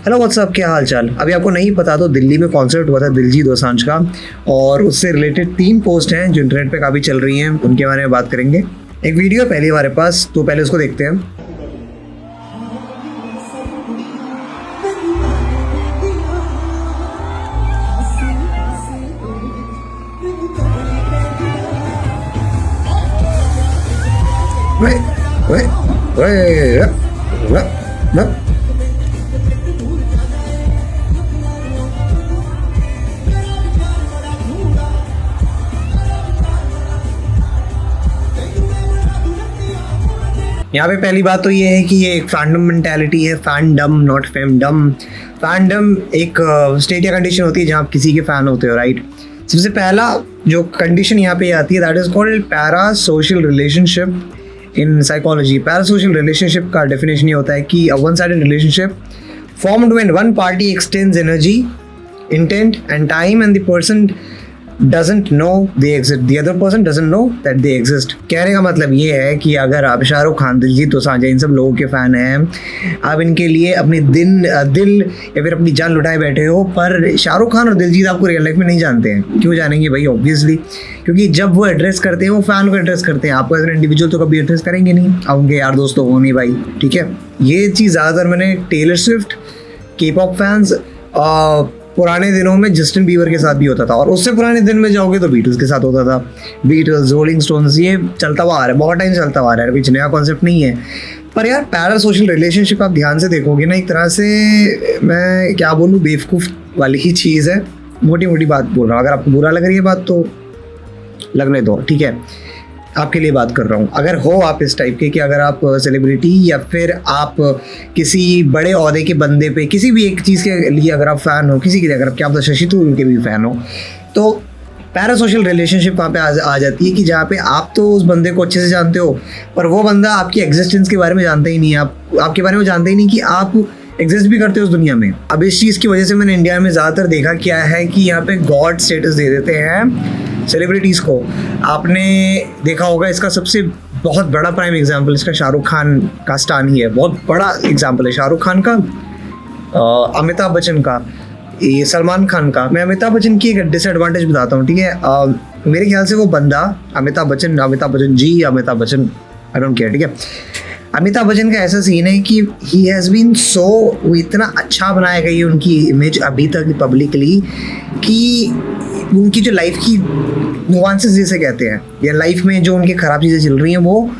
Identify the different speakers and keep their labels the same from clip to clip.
Speaker 1: Hello what's up, क्या हाल चाल। अभी आपको नहीं पता तो दिल्ली में कॉन्सर्ट हुआ था दिलजीत दोसांझ का, और उससे रिलेटेड 3 पोस्ट हैं जो इंटरनेट पे काफ़ी चल रही हैं, उनके बारे में बात करेंगे। एक वीडियो है पहले हमारे पास, तो पहले उसको देखते हैं। यहाँ पे पहली बात तो ये है कि ये एक फैंडम मेंटालिटी है, फैंडम नॉट फेमडम। फैंडम एक स्टेट या कंडीशन होती है जहाँ आप किसी के फैन होते हो, राइट। सबसे पहला जो कंडीशन यहाँ पे आती है that is called para social relationship in psychology. Para social relationship का डेफिनेशन ये होता है कि a one sided relationship formed when one party extends energy, intent and time and the person doesn't know they exist, the other person doesn't know that they exist। कहने का मतलब ये है कि अगर आप शाहरुख खान, दिलजीत दोसांझ, इन सब लोगों के फ़ैन हैं, आप इनके लिए अपनी दिल या फिर अपनी जान लुटाए बैठे हो, पर शाहरुख खान और दिलजीत आपको रियल लाइफ में नहीं जानते हैं। क्यों जानेंगे भाई? ऑब्वियसली क्योंकि जब वो एड्रेस करते हैं, वो फ़ैन को एड्रेस करते हैं, आपको एज एन इंडिविजुअल तो कभी एड्रेस करेंगे नहीं, आप उनके यार दोस्त तो हो नहीं भाई, ठीक है। ये चीज़ ज़्यादातर मैंने टेलर स्विफ्ट, के-पॉप फैंस, पुराने दिनों में जस्टिन बीबर के साथ भी होता था, और उससे पुराने दिन में जाओगे तो बीटल्स के साथ होता था। बीटल्स, रोलिंग स्टोन्स, ये चलता हुआ आ रहा है, बहुत टाइम चलता हुआ आ रहा है, कुछ नया कॉन्सेप्ट नहीं है। पर यार पैरा सोशल रिलेशनशिप आप ध्यान से देखोगे ना, एक तरह से मैं क्या बोलूँ, बेवकूफ़ वाली ही चीज़ है। मोटी मोटी बात बोल रहा हूँ, अगर आपको बुरा लग रही है बात तो लगने दो, ठीक है। आपके लिए बात कर रहा हूँ। अगर हो आप इस टाइप के कि अगर आप सेलिब्रिटी या फिर आप किसी बड़े ओहदे के बंदे पे, किसी भी एक चीज़ के लिए अगर आप फ़ैन हो, किसी के लिए अगर आप क्या पता शशि थरूर के भी फ़ैन हो, तो पैरा सोशल रिलेशनशिप वहाँ पे आ जाती है कि जहाँ पे आप तो उस बंदे को अच्छे से जानते हो, पर वो बंदा आपकी एग्जिस्टेंस के बारे में जानता ही नहीं है, आपके बारे में जानता ही नहीं कि आप एग्जिस्ट भी करते हो उस दुनिया में। अब इस चीज़ की वजह से मैंने इंडिया में ज़्यादातर देखा क्या है कि यहाँ पे गॉड स्टेटस दे देते हैं सेलिब्रिटीज़ को। आपने देखा होगा, इसका सबसे बहुत बड़ा प्राइम एग्जांपल इसका शाहरुख खान का स्टान ही है। बहुत बड़ा एग्जांपल है शाहरुख खान का, अमिताभ बच्चन का, ये सलमान खान का। मैं अमिताभ बच्चन की एक डिसएडवांटेज बताता हूँ, ठीक है। मेरे ख्याल से वो बंदा Amitabh Bachchan ji, Amitabh Bachchan, I don't care, ठीक है। अमिताभ बच्चन का ऐसा सीन है कि ही हैज़ बीन सो, वो इतना अच्छा बनाया गई उनकी इमेज अभी तक पब्लिकली, कि उनकी जो लाइफ की नुआंसेस जिसे कहते हैं, या लाइफ में जो उनकी ख़राब चीज़ें चल रही हैं, वो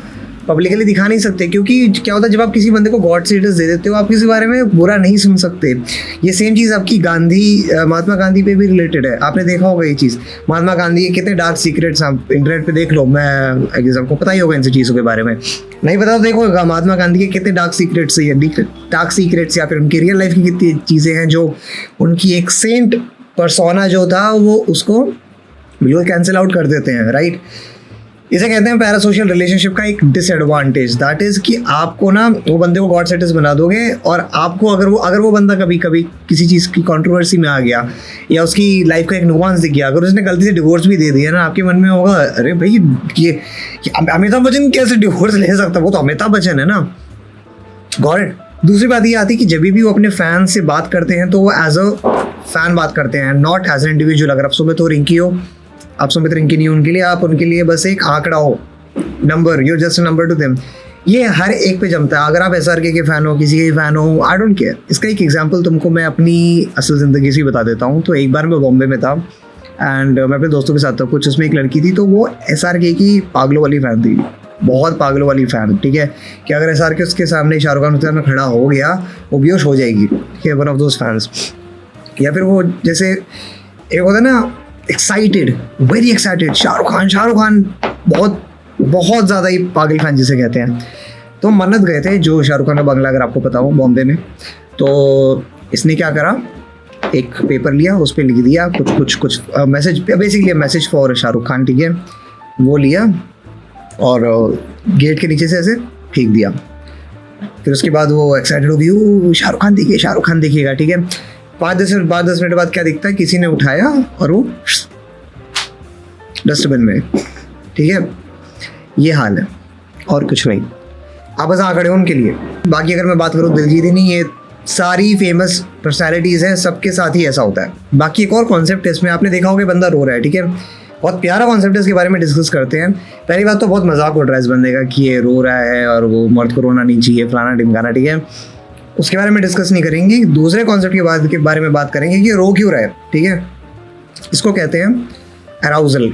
Speaker 1: पब्लिकली दिखा नहीं सकते। क्योंकि क्या होता है, जब आप किसी बंदे को गॉड स्टेटस दे देते हो, आप किसी बारे में बुरा नहीं सुन सकते। ये सेम चीज़ आपकी महात्मा गांधी पे भी रिलेटेड है। आपने देखा होगा ये चीज़, महात्मा गांधी के कितने डार्क सीक्रेट्स आप इंटरनेट पे देख लो। मैं आपको पता ही होगा इन चीज़ों के बारे में, नहीं पता तो देखो, महात्मा गांधी के कितने डार्क सीक्रेट्स या फिर उनकी रियल लाइफ की कितनी चीज़ें हैं जो उनकी एक सेंट पर्सोना जो था वो उसको बिल्कुल कैंसिल आउट कर देते हैं, राइट। इसे कहते हैं पैरा सोशल रिलेशनशिप का एक डिसएडवांटेज, दैट इज़ कि आपको ना वो बंदे को गॉड स्टेटस बना दोगे, और आपको अगर वो बंदा कभी किसी चीज़ की कंट्रोवर्सी में आ गया या उसकी लाइफ का एक नुआंस दिख गया, अगर उसने गलती से डिवोर्स भी दे दिया ना, आपके मन में होगा अरे भाई ये अमिताभ बच्चन कैसे डिवोर्स ले सकता, वो तो अमिताभ बच्चन है ना, गॉट इट। दूसरी बात ये आती है कि जब भी वो अपने फैन से बात करते हैं तो वो एज अ फैन बात करते हैं, नॉट एज एन इंडिविजुअल। अगर आप सुमित हो, रिंकी हो, आप सुमित रिंकी नहीं हो उनके लिए, आप उनके लिए बस एक आंकड़ा हो, number, you just a number two them. ये हर एक पे जमता है। अगर आप SRK के फ़ैन हो, किसी के फ़ैन हो, आई डोंट केयर। इसका एक एग्जांपल तुमको मैं अपनी असल ज़िंदगी से ही बता देता हूँ। तो एक बार मैं बॉम्बे में था एंड मैं अपने दोस्तों के साथ था कुछ, उसमें एक लड़की थी, तो वो SRK की पागलों वाली फ़ैन थी, बहुत पागलों वाली फ़ैन, ठीक है। कि अगर SRK उसके सामने, शाहरुख खान उसके सामने खड़ा हो गया, वो बेहोश हो जाएगी, ठीक है, वन ऑफ दोज फैंस। या फिर वो जैसे एक होता है ना, excited, very excited, Shahrukh Khan, बहुत ज़्यादा ही पागल फैन जिसे कहते हैं। तो मन्नत गए थे, जो शाहरुख खान का बंगला अगर आपको पता हो बॉम्बे में। तो इसने क्या करा, एक पेपर लिया, उस पर लिख दिया कुछ message, basically message for Shahrukh Khan, ठीक है। वो लिया और गेट के नीचे से ऐसे फेंक दिया। फिर उसके बाद वो एक्साइटेड हो गई, शाहरुख खान देखिएगा, ठीक है। 5-10 मिनट बाद क्या दिखता है, किसी ने उठाया और वो डस्टबिन में, ठीक है। ये हाल है और कुछ नहीं। आप बस खड़े हो उनके लिए। बाकी अगर मैं बात करूँ दिलजीत ही नहीं, ये सारी फेमस पर्सनालिटीज़ हैं, सबके साथ ही ऐसा होता है। बाकी एक और कॉन्सेप्ट है इसमें, आपने देखा होगा बंदा रो रहा है, ठीक है, बहुत प्यारा कॉन्सेप्ट है, इसके बारे में डिस्कस करते हैं। पहली बात तो बहुत मजाक उड़ रहा है इस बंदे का कि ये रो रहा है और वो मर्द को रोना नहीं चाहिए, फलाना ढिमकाना, ठीक है, उसके बारे में डिस्कस नहीं करेंगे। दूसरे कॉन्सेप्ट के बारे में बात करेंगे कि रो क्यों रहा है, ठीक है। इसको कहते हैं अराउजल,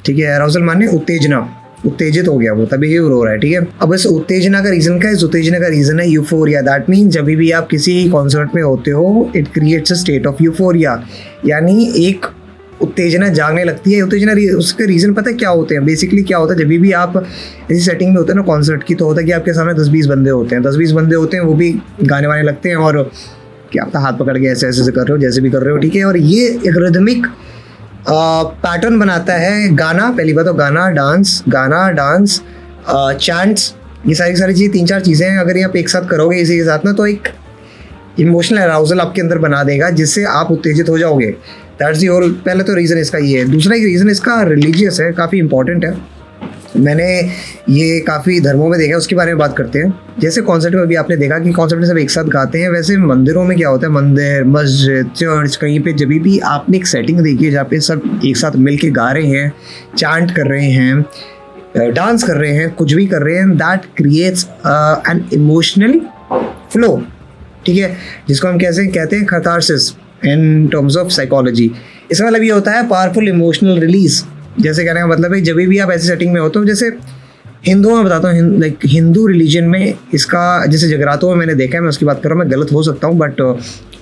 Speaker 1: ठीक है। अराउजल माने उत्तेजना, उत्तेजित हो गया वो, तभी ये रो रहा है, ठीक है। अब इस उत्तेजना का रीज़न क्या है? इस उत्तेजना का रीज़न है यूफोरिया। दैट मीन जब भी आप किसी कॉन्सर्ट में होते हो, it creates a state of euphoria, यानी एक उत्तेजना जागने लगती है। उत्तेजना उसके रीज़न पता है क्या होते हैं? बेसिकली क्या होता है, जब भी आप ऐसी सेटिंग में होते हैं ना कॉन्सर्ट की, तो होता है कि आपके सामने 10-20 बंदे होते हैं, 10-20 बंदे होते हैं, वो भी गाने वाने लगते हैं और क्या आपका हाथ पकड़ के ऐसे ऐसे कर रहे हो, जैसे भी कर रहे हो, ठीक है। और ये एक रिदमिक पैटर्न बनाता है गाना, पहली बात तो गाना डांस चैंट्स, ये सारी चीज़ें, 3-4 चीज़ें हैं, अगर ये आप एक साथ करोगे इसी के साथ ना, तो एक इमोशनल अराउजल आपके अंदर बना देगा, जिससे आप उत्तेजित हो जाओगे। दैट्स दी होल, पहले तो रीज़न इसका ये है। दूसरा एक रीज़न इसका रिलीजियस है, काफ़ी इंपॉर्टेंट है, मैंने ये काफ़ी धर्मों में देखा है, उसके बारे में बात करते हैं। जैसे कॉन्सर्ट में भी आपने देखा कि कॉन्सर्ट में सब एक साथ गाते हैं, वैसे मंदिरों में क्या होता है, मंदिर, मस्जिद, चर्च, कहीं पे जब भी आपने एक सेटिंग देखी है जहाँ पे सब एक साथ मिल के गा रहे हैं, चांट कर रहे हैं, डांस कर रहे हैं, कुछ भी कर रहे हैं, that creates an emotional flow, ठीक है, जिसको हम कैसे कहते हैं catharsis in terms of psychology. इसका मतलब ये होता है पावरफुल इमोशनल रिलीज। जैसे कहने का मतलब है जब भी आप ऐसी सेटिंग में हो, तो जैसे हिंदुओं में बताता हूँ, लाइक हिंदू रिलीजन में इसका, जैसे जगरातों में मैंने देखा है, मैं उसकी बात कर रहा हूँ, मैं गलत हो सकता हूँ बट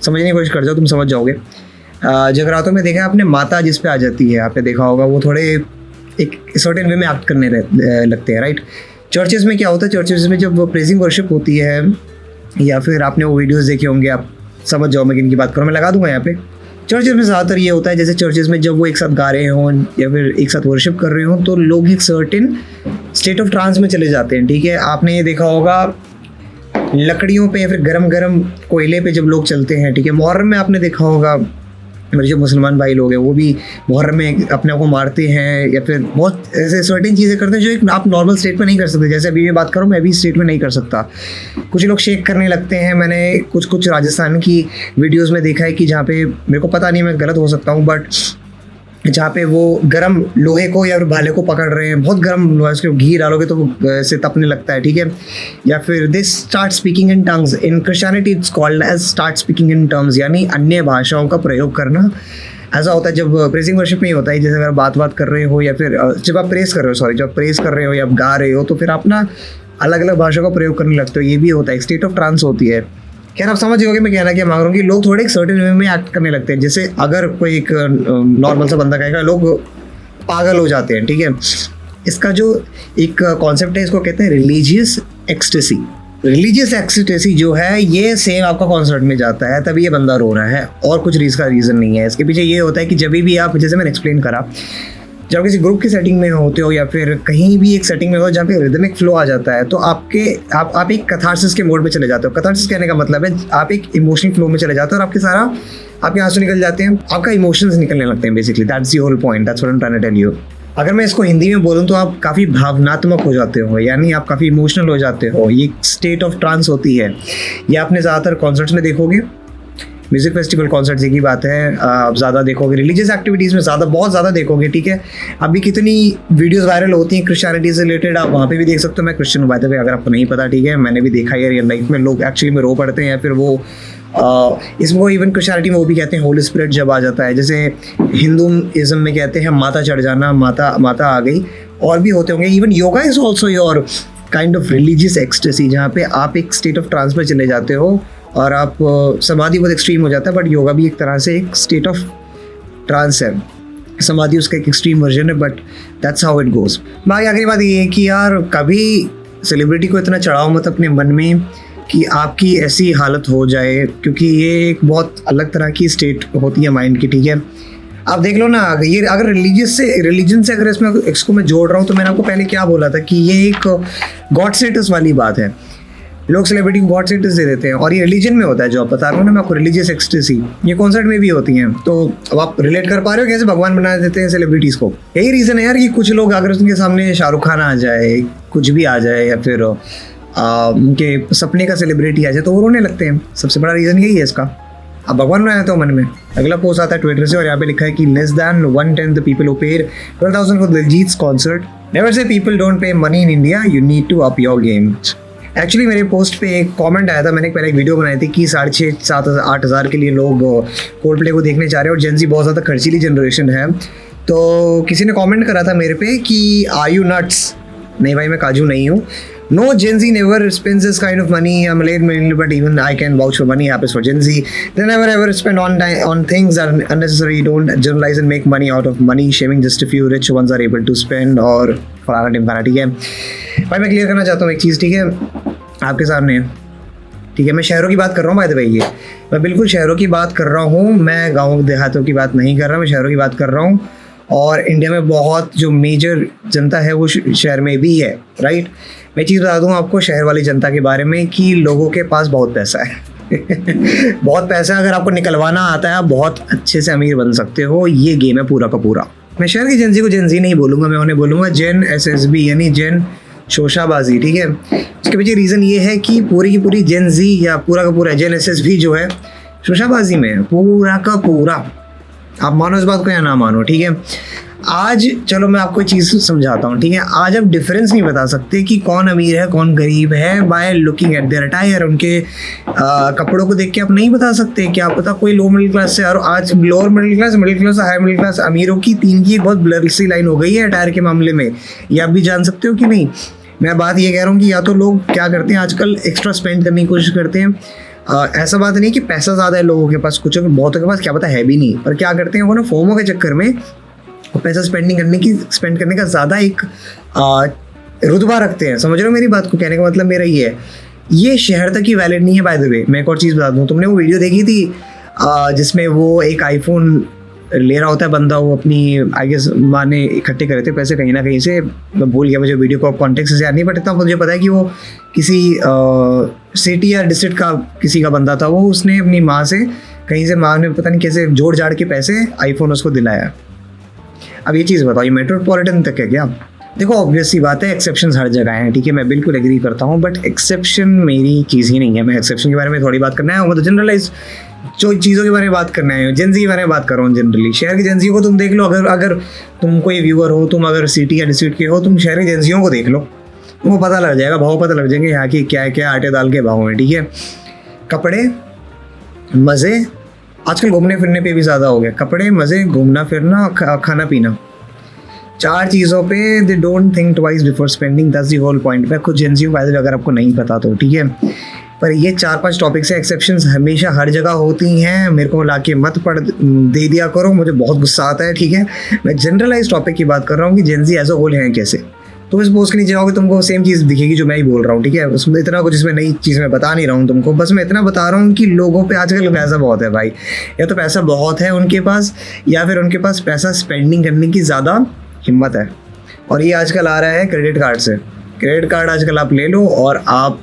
Speaker 1: समझने की कोशिश कर जाओ, तुम समझ जाओगे। जगरातों में देखा है आपने, माता जिस पे आ जाती है, आपने देखा होगा, वो थोड़े एक सर्टेन वे में एक्ट करने लगते हैं, राइट। चर्चेज़ में क्या होता है, चर्चेज़ में जब प्रेजिंग वर्शिप होती है, या फिर आपने वो वीडियोस देखे होंगे, आप समझ जाओ मैं किन की बात करूँ, मैं लगा दूंगा यहाँ पे। चर्चेज़ में ज़्यादातर ये होता है, जैसे चर्चेज़ में जब वो एक साथ गा रहे हों या फिर एक साथ वर्शिप कर रहे हों, तो लोग एक सर्टेन स्टेट ऑफ ट्रांस में चले जाते हैं, ठीक है। आपने ये देखा होगा लकड़ियों पे या फिर गरम गरम कोयले पे जब लोग चलते हैं, ठीक है। मुहर्रम में आपने देखा होगा, मेरे जो मुसलमान भाई लोग हैं वो भी मुहर्रम में अपने आप को मारते हैं, या फिर बहुत ऐसे सर्टेन चीज़ें करते हैं जो एक आप नॉर्मल स्टेट में नहीं कर सकते। जैसे अभी मैं बात करूँ, मैं भी स्टेट में नहीं कर सकता। कुछ लोग शेक करने लगते हैं, मैंने कुछ राजस्थान की वीडियोज़ में देखा है कि जहाँ पे, मेरे को पता नहीं, मैं गलत हो सकता हूँ, बट जहाँ पे वो गरम लोहे को या फिर भाले को पकड़ रहे हैं, बहुत गरम लोहा, उसके घी डालोगे तो वो ऐसे तपने लगता है, ठीक है। या फिर this start speaking in tongues, in Christianity it's called as start speaking in terms, यानी अन्य भाषाओं का प्रयोग करना। ऐसा होता है जब प्रेजिंग वर्शिप में ही होता है, जैसे अगर बात कर रहे हो, या फिर जब आप प्रेस कर रहे हो, जब प्रेस कर रहे हो या आप गा रहे हो, तो फिर आप ना अलग अलग भाषा का प्रयोग करने लगते हो, ये भी होता है, एक स्टेट ऑफ ट्रांस होती है। खैर आप समझ गए मैं कहना क्या मांग रहा हूँ, कि लोग थोड़े एक सर्टेन वे में एक्ट करने लगते हैं। जैसे अगर कोई एक नॉर्मल सा बंदा कहेगा, लोग पागल हो जाते हैं, ठीक है। इसका जो एक कॉन्सेप्ट है, इसको कहते हैं रिलीजियस एक्सटेसी। रिलीजियस एक्सटेसी जो है, ये सेम आपका कॉन्सर्ट में जाता है, तभी ये बंदा रो रहा है, और कुछ इसका रीज़न नहीं है। इसके पीछे ये होता है कि जब भी आप, जैसे मैंने एक्सप्लेन करा, जब किसी ग्रुप की सेटिंग में होते हो या फिर कहीं भी एक सेटिंग में हो जहाँ पे रिदमिक फ्लो आ जाता है, तो आप एक कैथारसिस के मोड में चले जाते हो। कैथारसिस कहने का मतलब है आप एक इमोशनल फ्लो में चले जाते हो, और आपके आंसू निकल जाते हैं, आपका इमोशंस निकलने लगते हैं। Basically that's the whole point, that's what I am trying to tell you. अगर मैं इसको हिंदी में बोलूँ तो आप काफ़ी भावनात्मक हो जाते हो, यानी आप काफ़ी इमोशनल हो जाते हो। ये स्टेट ऑफ ट्रांस होती है। ये आपने ज़्यादातर कॉन्सर्ट्स में देखोगे, म्यूज़िक फेस्टिवल कॉन्सर्ट्स की बात है, आप ज़्यादा देखोगे, रिलीजियस एक्टिविटीज़ में बहुत ज़्यादा देखोगे, ठीक है। अभी कितनी वीडियोस वायरल होती हैं क्रिश्चियनिटी से रिलेटेड, आप वहाँ पे भी देख सकते हो। मैं क्रिश्चियन हूँ बाय द वे, अगर आपको नहीं पता, ठीक है, मैंने भी देखा है रियल लाइफ में, लोग एक्चुअली में रो पड़ते हैं, या फिर वो इसमें इवन क्रिश्चियनिटी में वो भी कहते हैं होली स्पिरिट जब आ जाता है। जैसे हिंदुइज्म में कहते हैं माता चढ़ जाना, माता आ गई, और भी होते होंगे। Even yoga is also your kind of religious ecstasy, जहाँ पे आप एक स्टेट ऑफ ट्रांस में चले जाते हो, और आप समाधि बहुत एक्सट्रीम हो जाता है, बट योगा भी एक तरह से एक स्टेट ऑफ ट्रांस है। समाधि उसका एक एक्सट्रीम वर्जन है, but that's how it goes. बाकी आखिरी बात ये है कि यार कभी सेलिब्रिटी को इतना चढ़ाओ मत अपने मन में कि आपकी ऐसी हालत हो जाए, क्योंकि ये एक बहुत अलग तरह की स्टेट होती है माइंड की, ठीक है। आप देख लो ना, ये अगर रिलीजन से अगर इसको मैं जोड़ रहा हूँ, तो मैंने आपको पहले क्या बोला था कि ये एक गॉड स्टेटस वाली बात है। लोग सेलिब्रिटी को गॉड स्टेटस दे देते हैं, और ये रिलीजन में होता है, जो आप बता रहे हो ना मैं आपको, रिलीजियस एक्सटेसी, ये कॉन्सर्ट में भी होती हैं। तो अब आप रिलेट कर पा रहे हो कैसे भगवान बना देते हैं सेलिब्रिटीज़ को। यही रीज़न है यार कि कुछ लोग, अगर उनके सामने शाहरुख खान आ जाए, कुछ भी आ जाए, या फिर उनके सपने का सेलिब्रिटी आ जाए तो वो रोने लगते हैं। सबसे बड़ा रीज़न यही है इसका। अब भगवान बनाया तो मन में। अगला पोस्ट आता है ट्विटर से और यहाँ पे लिखा है कि less than 1/10 the people who paid 12,000 for Diljit concert. Never say people don't pay money in India, you need to up your game. Actually मेरे पोस्ट पे एक कमेंट आया था, मैंने पहले एक वीडियो बनाई थी कि 6,500 7,000 8,000 के लिए लोग कोल्ड प्ले को देखने जा रहे हैं और जेन ज़ी बहुत ज़्यादा खर्चीली जनरेशन है। तो किसी ने कमेंट करा था मेरे पे कि आर यू नट्स? नहीं भाई, मैं काजू नहीं हूँ। No, Gen Z never spends this kind of money. I'm a late millennial, but even I can vouch for money happens for Gen Z. They never ever spend on things that are unnecessary. Don't generalize and make money out of money shaming. Just a few rich ones are able to spend और फलाना टिमकाना। ठीक है भाई, मैं clear करना चाहता हूँ एक चीज़, ठीक है, आपके सामने। ठीक है, मैं शहरों की बात कर रहा हूँ भाई भाई, ये मैं बिल्कुल शहरों की बात कर रहा हूँ। मैं गाँव देहातों की बात नहीं कर रहा, मैं शहरों की बात कर रहा हूँ। और इंडिया में बहुत जो मेजर जनता है वो शहर में भी है, राइट। मैं चीज़ बता दूँ आपको शहर वाली जनता के बारे में कि लोगों के पास बहुत पैसा है बहुत पैसा है। अगर आपको निकलवाना आता है आप बहुत अच्छे से अमीर बन सकते हो। ये गेम है पूरा का पूरा। मैं शहर की जेन ज़ी को जेन ज़ी नहीं बोलूँगा, मैं उन्हें बोलूँगा जेन SSB, यानी जेन शोशाबाजी। ठीक है, उसके पीछे रीज़न ये है कि पूरी की पूरी जेन ज़ी या पूरा का पूरा जेन SSB जो है शोशाबाजी में है पूरा का पूरा। आप मानो इस बात को या ना मानो, ठीक है। आज चलो मैं आपको एक चीज़ समझाता हूँ, ठीक है। आज आप डिफरेंस नहीं बता सकते कि कौन अमीर है कौन गरीब है by looking at their attire. उनके कपड़ों को देख के आप नहीं बता सकते। क्या पता कोई लो मिडिल क्लास से, और आज lower middle class high middle class अमीरों की तीन की एक बहुत ब्लर सी लाइन हो गई है अटायर के मामले में। ये आप भी जान सकते हो कि नहीं। मैं बात ये कह रहा हूँ कि या तो लोग क्या करते हैं आजकल एक्स्ट्रा स्पेंड करने की कोशिश करते हैं। ऐसा बात नहीं कि पैसा ज़्यादा है लोगों के पास, कुछ बहुतों के पास क्या पता है भी नहीं, पर क्या करते हैं वो ना फोमो के चक्कर में पैसा स्पेंड करने का ज़्यादा एक रुतबा रखते हैं। समझ रहे हो मेरी बात को? कहने का मतलब मेरा ये है, ये शहर तक ही वैलिड नहीं है। बाय द वे मैं एक और चीज़ बता दूँ, तुमने वो वीडियो देखी थी जिसमें वो एक आईफोन ले रहा होता है बंदा, वो अपनी आई गेस माँ ने इकट्ठे करे थे पैसे कहीं ना कहीं से। मैं भूल गया, मुझे वीडियो को कॉन्टेक्स्ट से याद नहीं, बट इतना मुझे पता है कि वो किसी सिटी या डिस्ट्रिक्ट का किसी का बंदा था। वो उसने अपनी माँ से कहीं से, माँ ने पता नहीं कैसे जोड़ जाड़ के पैसे आईफोन उसको दिलाया। अब ये चीज़ बताओ, ये मेट्रोपॉलिटन तक है क्या? देखो ऑब्वियस सी बात है, एक्सेप्शंस हर जगह हैं, ठीक है, मैं बिल्कुल एग्री करता हूँ, बट एक्सेप्शन मेरी चीज़ ही नहीं है। मैं एक्सेप्शन के बारे में थोड़ी बात करना है, मतलब जनरलाइज जो चीज़ों के बारे में बात करना है। जेन ज़ी के बारे में बात कर रहा हूँ जनरली। शहर की जेन ज़ी को तुम देख लो, अगर तुम कोई व्यूअर हो, तुम अगर सिटी या डिस्ट्रिक्ट के हो, तुम शहर की जेन ज़ियों को देख लो, तुमको पता लग जाएगा, भाव पता लग जाएंगे यहाँ की क्या क्या आटे दाल के भाव हैं। ठीक है, कपड़े, मज़े, आजकल घूमने फिरने पे भी ज़्यादा हो गया। कपड़े, मज़े, घूमना फिरना, खाना पीना, चार चीज़ों पे they don't think twice before spending. That's the whole point. मैं खुद जेन ज़ी हूँ अगर आपको नहीं पता तो, ठीक है। पर ये 4-5 टॉपिक से एक्सेप्शंस हमेशा हर जगह होती हैं। मेरे को लाके मत पढ़ दे दिया करो, मुझे बहुत गुस्सा आता है, ठीक है। मैं जनरलाइज टॉपिक की बात कर रहा हूँ कि जेन ज़ी एज अ होल है कैसे। तुम इस पोस्ट के नीचे जाओगे तुमको सेम चीज़ दिखेगी जो मैं ही बोल रहा हूँ, ठीक है। उसमें इतना कुछ इसमें नई चीज़ मैं बता नहीं रहा हूँ तुमको, बस मैं इतना बता रहा हूँ कि लोगों पे आजकल पैसा बहुत है भाई। या तो पैसा बहुत है उनके पास, या फिर उनके पास पैसा स्पेंडिंग करने की ज़्यादा हिम्मत है। और ये आजकल आ रहा है क्रेडिट कार्ड से। क्रेडिट कार्ड आजकल आप ले लो और आप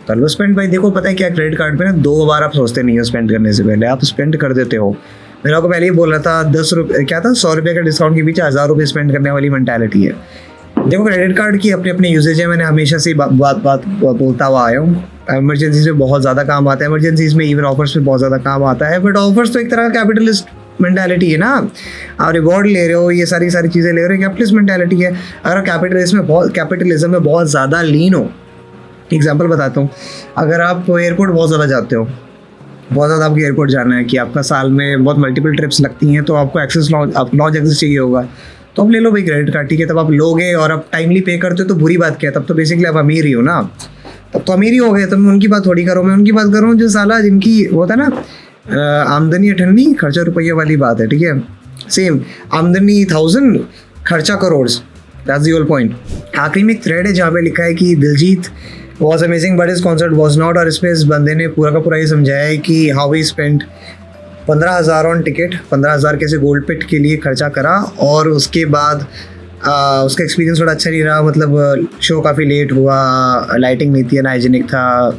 Speaker 1: कर लो स्पेंड। भाई देखो पता है क्या, क्रेडिट कार्ड पे ना 2 बार आप सोचते नहीं हो स्पेंड करने से पहले, आप स्पेंड कर देते हो। मैंने आपको पहले ही बोला था 10 रुपये क्या था, 100 रुपये का डिस्काउंट के पीछे 1000 रुपये स्पेंड करने वाली मेंटालिटी है। देखो क्रेडिट कार्ड की अपने अपने यूजेज है, मैंने हमेशा से बात बोलता हुआ आया हूँ। इमरजेंसीज में बहुत ज़्यादा काम आता है, इमरजेंसीज में इवन ऑफर्स में बहुत ज़्यादा काम आता है। बट ऑफर्स तो एक तरह का कैपिटलिस्ट मेंटालिटी है ना, आप रिवॉर्ड ले रहे हो, ये सारी चीज़ें ले रहे हो, कैपिटलिस्ट मेंटालिटी है। अगर कैपिटलिज्म में बहुत ज़्यादा लीन हो, एग्जाम्पल बताता हूँ, अगर आप एयरपोर्ट बहुत ज़्यादा जाते हो, बहुत ज़्यादा आपको एयरपोर्ट जाना है कि आपका साल में बहुत मल्टीपल ट्रिप्स लगती हैं, तो आपको लॉन्च एक्सेस चाहिए होगा, तो आप ले लो भाई क्रेडिट कार्ड, ठीक है। तब आप लोगे और आप टाइमली पे करते हो तो बुरी बात क्या है, तब तो बेसिकली आप अमीर ही हो ना, तब तो अमीर ही हो गए। तो मैं उनकी बात थोड़ी करूँ, मैं उनकी बात कर रहा हूँ जो साला जिनकी होता है ना आमदनी अठन्नी खर्चा रुपये वाली बात है, ठीक है। सेम आमदनी 1000 खर्चा crore, that's the whole point. आखिरी में एक थ्रेड है जहाँ पे लिखा है कि Diljit was amazing but his concert was not, और इसमें इस बंदे ने पूरा का पूरा ये समझाया है कि how he spend 15,000 on ticket, 15,000 कैसे गोल्ड पिट के लिए खर्चा करा, और उसके बाद उसका एक्सपीरियंस थोड़ा अच्छा नहीं रहा, मतलब शो काफ़ी लेट हुआ, लाइटिंग नहीं थी, अनहाइजीनिक था,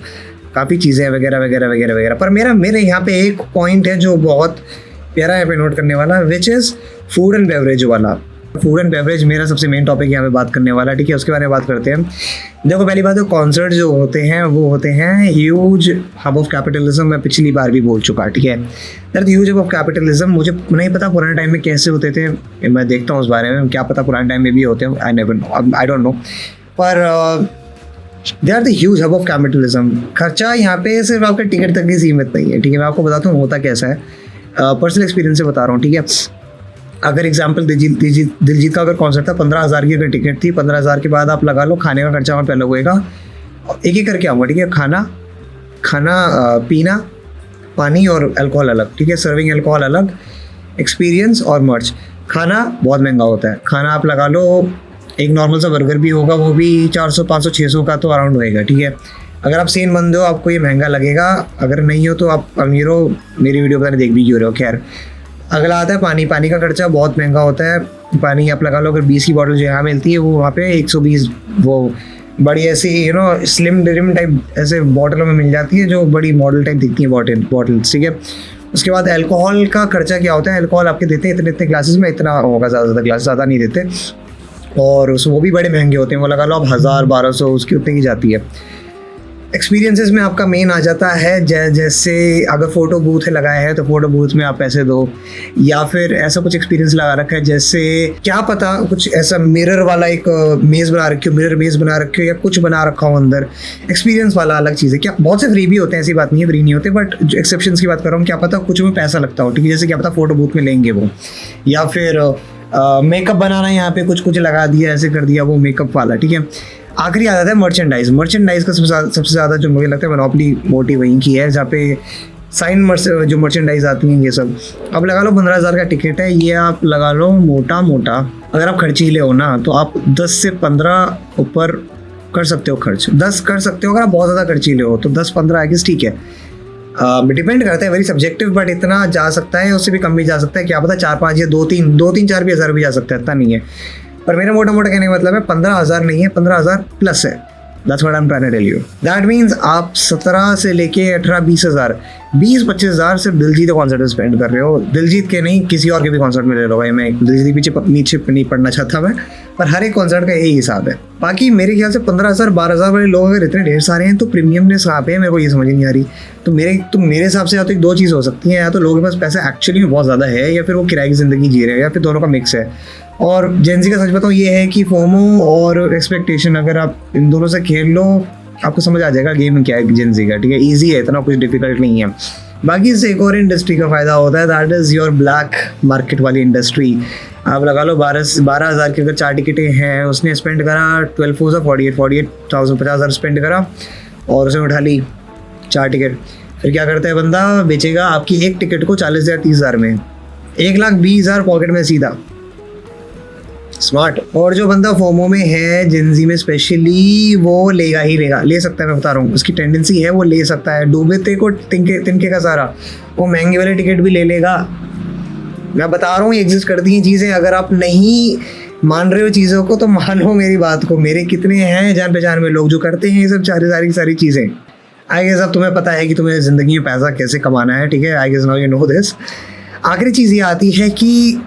Speaker 1: काफ़ी चीज़ें वगैरह वगैरह वगैरह वगैरह। पर मेरे यहाँ पे एक पॉइंट है जो बहुत प्यारा है पे नोट करने वाला, which is food and beverage वाला। फूड एंड बेवरेज मेरा सबसे मेन टॉपिक यहाँ पे बात करने वाला है, ठीक है। उसके बारे में बात करते हैं। देखो पहली बात तो कॉन्सर्ट जो होते हैं वो होते हैं ह्यूज हब ऑफ कैपिटलिज्म। मैं पिछली बार भी बोल चुका, ठीक है। That huge hub of capitalism मुझे नहीं पता पुराने टाइम में कैसे होते थे, मैं देखता हूँ उस बारे में, क्या पता पुराने टाइम में भी होते हैं, आई डोंट नो। पर they are the huge hub of capitalism. खर्चा यहाँ पे सिर्फ आपके टिकट तक ही सीमित नहीं है, ठीक है। मैं आपको बताता हूँ होता कैसा है, पर्सनल एक्सपीरियंस से बता रहा हूँ, ठीक है। अगर एग्जाम्पल दिलजीत का अगर कॉन्सर्ट था, 15,000 की अगर टिकट थी, 15,000 के बाद आप लगा लो खाने का खर्चा वहाँ पे अलग होएगा, एक एक करके आऊँगा, ठीक है। खाना पीना, पानी और अल्कोहल अलग, ठीक है। सर्विंग अल्कोहल अलग, एक्सपीरियंस और मर्च। खाना बहुत महंगा होता है। खाना आप लगा लो एक नॉर्मल सा बर्गर भी होगा, वो भी 400 500 600 का तो अराउंड होएगा, ठीक है। अगर आप सेन बंदे हो आपको ये महंगा लगेगा, अगर नहीं हो तो आप अमीर हो, मेरी वीडियो पता नहीं देख भी क्यों रहे हो। खैर अगला आता है पानी। पानी का खर्चा बहुत महंगा होता है। पानी आप लगा लो अगर 20 की बॉटल जो यहाँ मिलती है वो वहाँ पे 120, वो बड़ी ऐसी स्लिम ड्रिम टाइप ऐसे बॉटलों में मिल जाती है, जो बड़ी मॉडल टाइप दिखती है बॉटल्स, ठीक है। उसके बाद अल्कोहल का खर्चा क्या होता है, अल्कोहल आपके देते हैं इतने ग्लासेस में, इतना होगा ज़्यादा ग्लास, ज़्यादा नहीं देते, और वो भी बड़े महंगे होते हैं। वो लगा लो आप 1000 1200 उसकी उतने की जाती है। एक्सपीरियंसेस में आपका मेन आ जाता है जैसे अगर फ़ोटो बूथ लगाया है तो फ़ोटो बूथ में आप पैसे दो, या फिर ऐसा कुछ एक्सपीरियंस लगा रखा है जैसे क्या पता कुछ ऐसा मिरर वाला एक मेज़ बना रखी हो, मिरर मेज़ बना रखी हो, या कुछ बना रखा हो अंदर, एक्सपीरियंस वाला अलग चीज़ है। क्या बहुत से फ्री भी होते हैं, ऐसी बात नहीं है फ्री नहीं होते, बट जो एक्सेप्शंस की बात कर रहा हूँ, क्या पता कुछ में पैसा लगता हो, ठीक है। जैसे क्या पता फ़ोटो बूथ में लेंगे वो, या फिर मेकअप बनाना यहाँ पे कुछ लगा दिया, ऐसे कर दिया, वो मेकअप वाला, ठीक है। आखिरी आ जाता है मर्चेंडाइज। मर्चेंडाइज का सबसे ज़्यादा जो मुझे लगता है मोनोपोली मोटी वहीं की है, जहाँ पे जो मर्चेंडाइज आती हैं ये सब। अब लगा लो 15,000 का टिकट है, ये आप लगा लो मोटा अगर आप खर्चीले हो ना तो आप 10 से 15 ऊपर कर सकते हो खर्च, 10 कर सकते हो। अगर आप बहुत ज़्यादा खर्चीले हो तो 10-15 आई गेस ठीक है, डिपेंड करता है, वेरी सब्जेक्टिव, बट इतना जा सकता है, उससे भी कम भी जा सकता है, क्या पता 4-5 या 2-3 4 भी हज़ार भी जा सकता है, इतना नहीं है। पर मेरा मोटा कहने का मतलब है 15,000 नहीं है, 15,000 प्लस है। That's what I'm trying to tell you. That means आप 17 से लेके 18-20 हज़ार, 20-25 हज़ार सिर्फ दिलजीत के कॉन्सर्ट में स्पेंड कर रहे हो। दिलजीत के नहीं, किसी और के भी कॉन्सर्ट में ले लो भाई, मैं दिलजीत के नीचे नहीं पढ़ना चाहता मैं, पर हर एक कॉन्सर्ट का यही हिसाब है। बाकी मेरे ख्याल से 15,000 12,000 वाले लोग अगर इतने ढेर सारे हैं तो प्रीमियमनेस कहाँ पे है, मेरे को ये समझ नहीं आ रही। तो मेरे हिसाब से या तो एक 2 चीज़ हो सकती है, या तो लोगों के पास पैसा एक्चुअली में बहुत ज़्यादा है, या फिर वो किराए की ज़िंदगी जी रहे हैं, या फिर दोनों का मिक्स है। और जेंजी का सच बताऊँ ये है कि फोमो और एक्सपेक्टेशन, अगर आप इन दोनों से खेल लो आपको समझ आ जाएगा गेम क्या है जेंजी का, ठीक है। ईजी है, इतना कुछ डिफिकल्ट नहीं है। बाकी इससे एक और इंडस्ट्री का फ़ायदा होता है, that is your black market वाली इंडस्ट्री। आप लगा लो 12,000 की अगर 4 टिकटें हैं, उसने स्पेंड करा 48,000 50,000 स्पेंड करा, और उसने उठा ली 4 टिकट। फिर क्या करता है बंदा, बेचेगा आपकी एक टिकट को 40,000 30,000 में, 1,20,000 पॉकेट में सीधा, स्मार्ट। और जो बंदा फोमो में है जेंजी में स्पेशली, वो लेगा ही लेगा, ले सकता है, मैं बता रहा हूँ उसकी टेंडेंसी है, वो ले सकता है। डूबे को तिनके का सारा, वो महंगे वाले टिकट भी ले लेगा। मैं बता रहा हूँ ये एग्जिस्ट करती हैं चीज़ें। अगर आप नहीं मान रहे हो चीज़ों को तो मानो मेरी बात को। मेरे कितने हैं जान पहचान में लोग जो करते हैं ये सब सारी चीज़ें। आई गेस अब तुम्हें पता है कि तुम्हें ज़िंदगी में पैसा कैसे कमाना है, ठीक है। I guess now you know this. आखिरी चीज़ ये आती है कि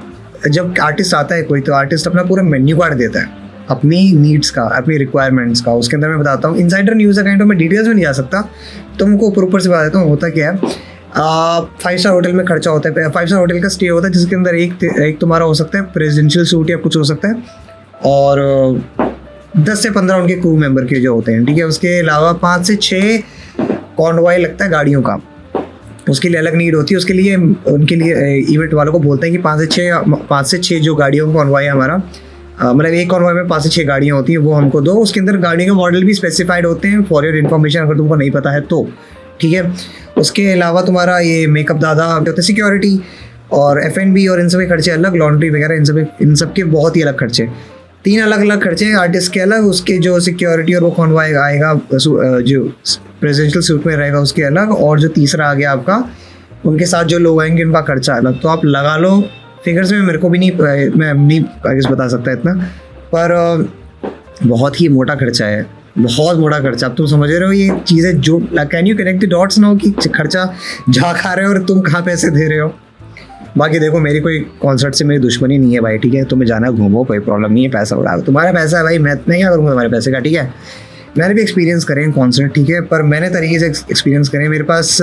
Speaker 1: जब आर्टिस्ट आता है कोई, तो आर्टिस्ट अपना पूरा मेन्यू कार्ड देता है अपनी नीड्स का, अपनी रिक्वायरमेंट्स का। उसके अंदर मैं बताता हूँ, इनसाइडर न्यूज़ अकाउंट में डिटेल्स में नहीं जा सकता, तुमको ऊपर से बता देता हूँ होता क्या है। 5 स्टार होटल में खर्चा होता है, 5 स्टार होटल का स्टे होता है जिसके अंदर एक तुम्हारा हो सकता है प्रेसिडेंशियल सूट या कुछ हो सकता है, और 10 से 15 उनके क्रू मेंबर के जो होते हैं, ठीक है। उसके अलावा 5 से 6 कॉन्वॉय लगता है गाड़ियों का, उसके लिए अलग नीड होती है। उसके लिए उनके लिए इवेंट वालों को बोलते हैं कि 5 से 6 जो गाड़ियों का कॉन्वॉय है हमारा, मतलब एक कॉन्वॉय में 5 से 6 गाड़ियाँ होती हैं, वो हमको दो। उसके अंदर गाड़ियों के मॉडल भी स्पेसिफाइड होते हैं, फॉर योर इन्फॉर्मेशन, अगर तुमको नहीं पता है तो, ठीक है। उसके अलावा तुम्हारा ये मेकअप दादा होते हैं, सिक्योरिटी और F&B और इन सब के खर्चे अलग, लॉन्ड्री वगैरह इन सब के बहुत ही अलग खर्चे। 3 अलग खर्चे हैं आर्टिस्ट के अलग, उसके जो सिक्योरिटी और वो कॉन्वॉय आएगा जो प्रेसिडेंशियल सूट में रहेगा उसके अलग, और जो तीसरा आ गया आपका उनके साथ जो लोग आएंगे उनका खर्चा अलग। तो आप लगा लो फिगर्स में, मेरे को भी नहीं, मैं नहीं बता सकता इतना, पर बहुत ही मोटा खर्चा है, बहुत मोटा खर्चा। अब तुम समझ रहे हो ये चीज़ें जो, can you connect the dots now कि खर्चा जहाँ खा रहे हो और तुम कहाँ पैसे दे रहे हो। बाकी देखो मेरी कोई कॉन्सर्ट से मेरी दुश्मनी नहीं है भाई, ठीक है, तुम्हें जाना घूमो, कोई प्रॉब्लम नहीं है, पैसा उड़ाओ, तुम्हारा पैसा है भाई, मैं क्या करूँगा तुम्हारे पैसे का, ठीक है। मैंने भी एक्सपीरियंस करे हैं कॉन्सर्ट, ठीक है, पर मैंने तरीके से एक्सपीरियंस करे हैं। मेरे पास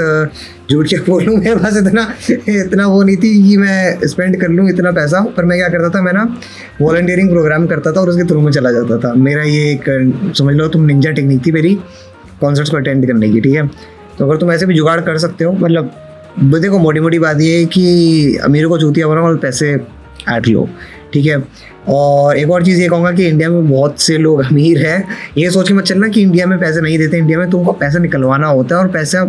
Speaker 1: झूठ के बोलूँ, मेरे पास इतना वो नहीं थी कि मैं स्पेंड कर लूँ इतना पैसा, पर मैं क्या करता था, मैं ना वॉलंटियरिंग प्रोग्राम करता था और उसके थ्रू में चला जाता था। मेरा ये एक समझ लो तुम निंजा टेक्निक थी मेरी कॉन्सर्ट्स को अटेंड करने की, ठीक है। तो अगर तुम ऐसे भी जुगाड़ कर सकते हो, मतलब देखो मोटी मोटी बात ये है कि अमीरों को चूतिया बनाओ और पैसे ऐट लो, ठीक है। और एक और चीज़ ये कहूँगा कि इंडिया में बहुत से लोग अमीर हैं, ये सोच के मत चलना कि इंडिया में पैसे नहीं देते। इंडिया में तुमको पैसा निकलवाना होता है, और पैसा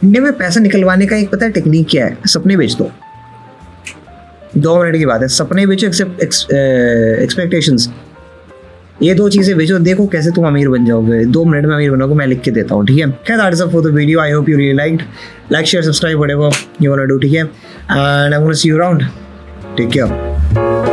Speaker 1: इंडिया में पैसा निकलवाने का एक पता है टेक्निक क्या है, सपने बेच दो। 2 मिनट की बात है, सपने बेचो, एक्सपेक्टेशंस, ये 2 चीज़ें बेचो, देखो कैसे तुम अमीर बन जाओगे। 2 मिनट में अमीर बनोगे, मैं लिख के देता हूँ, ठीक है। खैर that is for the video, I hope you really liked, like share subscribe whatever you want to do, ठीक है। And I want to see you around, take care.